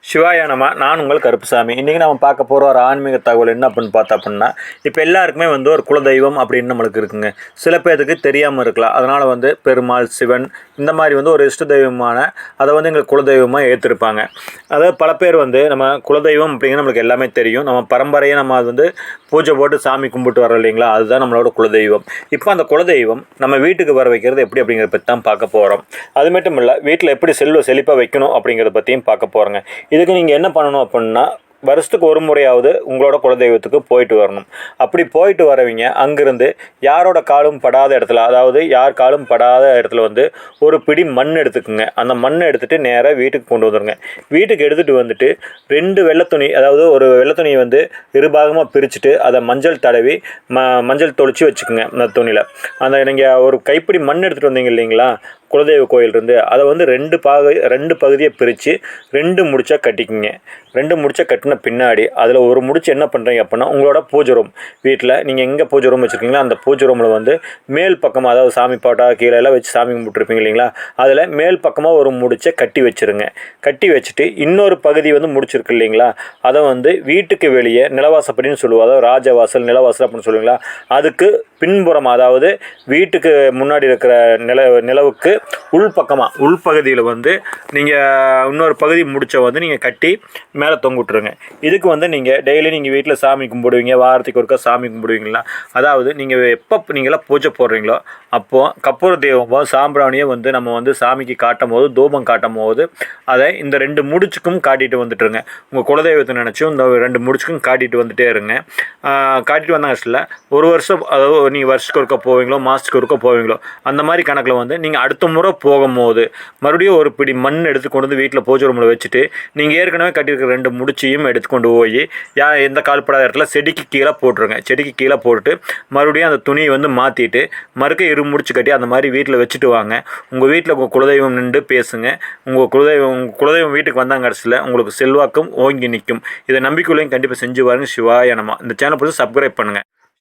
சிவாய நம. நான் உங்கள் கருப்புசாமி. இன்றைக்கி நம்ம பார்க்க போகிற ஒரு ஆன்மீக தகவல் என்ன அப்படின்னு பார்த்தா அப்படின்னா, இப்போ எல்லாருக்குமே ஒரு குலதெய்வம் அப்படின்னு நம்மளுக்கு இருக்குங்க. சில பேருக்கு தெரியாமல் இருக்கலாம். அதனால் பெருமாள், சிவன் இந்த மாதிரி ஒரு இஷ்ட தெய்வமான அதை எங்களுக்கு குலதெய்வமாக ஏற்றிருப்பாங்க. அதாவது பல பேர் நம்ம குலதெய்வம் அப்படிங்கிற நம்மளுக்கு எல்லாமே தெரியும். நம்ம பரம்பரையை நம்ம அது பூஜை போட்டு சாமி கும்பிட்டு வரோம் இல்லைங்களா, அதுதான் நம்மளோட குலதெய்வம். இப்போ அந்த குலதெய்வம் நம்ம வீட்டுக்கு வர வைக்கிறது எப்படி அப்படிங்கிறத பற்றி தான் பார்க்க போகிறோம். அது மட்டும் இல்லை, வீட்டில் எப்படி செழிப்பாக வைக்கணும் அப்படிங்கிறத பற்றியும் பார்க்க போகிறோங்க. இதுக்கு நீங்கள் என்ன பண்ணணும் அப்படின்னா, வருஷத்துக்கு ஒரு முறையாவது உங்களோட குலதெய்வத்துக்கு போயிட்டு வரணும். அப்படி போயிட்டு வரவங்க அங்கேருந்து யாரோட காலும் படாத இடத்துல, அதாவது யார் காலும் படாத இடத்துல ஒரு பிடி மண் எடுத்துக்குங்க. அந்த மண்ணை எடுத்துகிட்டு நேராக வீட்டுக்கு கொண்டு வந்துடுங்க. வீட்டுக்கு எடுத்துகிட்டு வந்துட்டு 2 வெள்ளை துணி, அதாவது ஒரு வெள்ளை துணியை இருபாகமாக பிரிச்சுட்டு அதை மஞ்சள் தடவி மஞ்சள் தொளிச்சு வச்சுக்கோங்க. அந்த துணியில் அந்த நீங்கள் ஒரு கைப்பிடி மண் எடுத்துகிட்டு வந்தீங்க இல்லைங்களா குலதெய்வ கோயிலிருந்து, அதை 2 பகுதியை பிரித்து 2 முடிச்சாக கட்டிக்குங்க. 2 முடிச்சாக கட்டின பின்னாடி அதில் ஒரு முடிச்சு என்ன பண்ணுறீங்க அப்படின்னா, உங்களோட பூஜை ரூம், வீட்டில் நீங்கள் எங்கே பூஜை ரூம் வச்சுருக்கீங்களோ அந்த பூஜை ரூமில் மேல் பக்கமாக, அதாவது சாமி பாட்டா கீழே எல்லாம் வச்சு சாமி கும்பிட்டுருப்பீங்க இல்லைங்களா, அதில் மேல் பக்கமாக ஒரு முடிச்சை கட்டி வச்சுருங்க. கட்டி வச்சுட்டு இன்னொரு பகுதி முடிச்சிருக்கு இல்லைங்களா, அதை வீட்டுக்கு வெளியே நிலவாசப்படின்னு சொல்லுவோம், அதாவது ராஜவாசல் நிலவாசல் அப்படின்னு சொல்லுவீங்களா, அதுக்கு பின்புறம், அதாவது வீட்டுக்கு முன்னாடி இருக்கிற நிலவுக்கு உள்பகுதியில் நீங்கள் இன்னொரு பகுதி முடிச்ச நீங்கள் கட்டி மேலே தொங்க விட்டுருங்க. இதுக்கு நீங்கள் டெய்லி நீங்கள் வீட்டில் சாமி கும்பிடுவீங்க, வாரத்துக்கு ஒருக்கா சாமி கும்பிடுவீங்களா, அதாவது நீங்கள் எப்போ நீங்களாம் பூஜை போடுறீங்களோ அப்போது கற்பூர தெய்வமோ சாம்பிராணியோ நம்ம சாமிக்கு காட்டும் போது, தூபம் காட்டும் போது அதை இந்த 2 முடிச்சுக்கும் காட்டிட்டு வந்துட்டுருங்க. உங்கள் குலதெய்வத்தை நினச்சும் இந்த 2 முடிச்சுக்கும் காட்டிட்டு வந்துட்டே இருங்க. காட்டிட்டு வந்தாங்க ஆக்சுவலாக ஒரு வருஷம், அதாவது நீங்கள் வருஷத்துக்கு ஒருக்கா போவீங்களோ மாதத்துக்கு ஒருக்கா போவீங்களோ அந்த மாதிரி கணக்கில் நீங்கள் அடுத்த முறை போகும்போது மறுபடியும் ஒரு பிடி மண் எடுத்து கொண்டு வீட்டில் பூஜை ரூமில் வச்சுட்டு நீங்கள் ஏற்கனவே கட்டியிருக்கிற 2 முடிச்சையும் எடுத்து கொண்டு போய் எந்த கால்படாத இடத்துல செடிக்கு கீழே போட்டுருங்க. செடிக்கு கீழே போட்டுட்டு மறுபடியும் அந்த துணியை மாற்றிட்டு மறுக்க முடிச்சு கட்டி அந்த மாதிரி வீட்டில் வச்சுட்டு வாங்க. உங்கள் வீட்டில் உங்கள் குலதெய்வம் நின்று பேசுங்க. உங்கள் குலதெய்வம் வீட்டுக்கு வந்தாங்க கடைசியில் உங்களுக்கு செல்வாக்கும் ஓங்கி நிற்கும். இதை நம்பிக்கையுள்ளையும் கண்டிப்பாக செஞ்சு பாருங்க. சிவாய நம. இந்த சேனல் பிடிச்சி சப்ஸ்கிரைப் பண்ணுங்கள்.